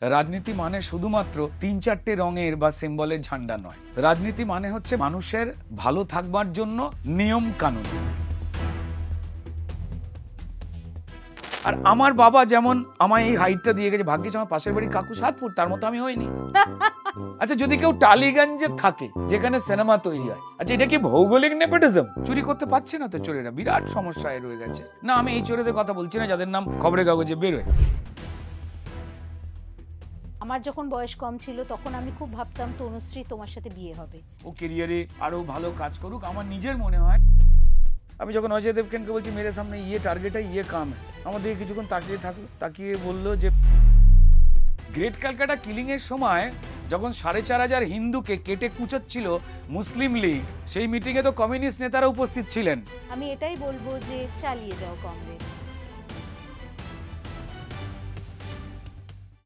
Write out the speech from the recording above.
রাজনীতি মানে শুধুমাত্র ৩-৪টে রঙের বা সিম্বলের ঝান্ডা নয়। রাজনীতি মানে হচ্ছে মানুষের ভালো থাকবার জন্য নিয়ম কানুন। আর আমার বাবা যেমন আমায় এই হাইটটা দিয়ে গেছে, ভাগ্যিস আমার পাশের বাড়ি কাকু ৭ ফুট, তার মতো আমি হইনি। আচ্ছা, যদি কেউ টালিগঞ্জে থাকে যেখানে সিনেমা তৈরি হয়, আচ্ছা এটা কি ভৌগোলিক নেপোটিজম? চুরি করতে পারছে না তো চোরেরা, বিরাট সমস্যায় রয়ে গেছে। না, আমি এই চোরেদের কথা বলছি না যাদের নাম খবরের কাগজে বেরোয়। আমার যখন বয়স কম ছিল তখন আমি খুব ভাবতাম তনুশ্রী তোমার সাথে বিয়ে হবে। ও ক্যারিয়ারে আরো ভালো কাজ করুক, আমার নিজের মনে হয়। আমি যখন অজয় দেবগনকে বলছি মেরে সামনে ইয়ে টার্গেট है ये काम है, আমার দিকে কিছুক্ষণ তাকিয়ে থাকলো, তাকিয়ে বললো যে গ্রেট ক্যালকাটা কিলিং এর সময় যখন ৪,৫০০ হিন্দুকে কেটে কুচোচ্ছিল মুসলিম লীগ, সেই মিটিং এ তো কমিউনিস্ট নেতারা উপস্থিত ছিলেন। আমি এটাই বলবো যে চালিয়ে যাও কংগ্রেস।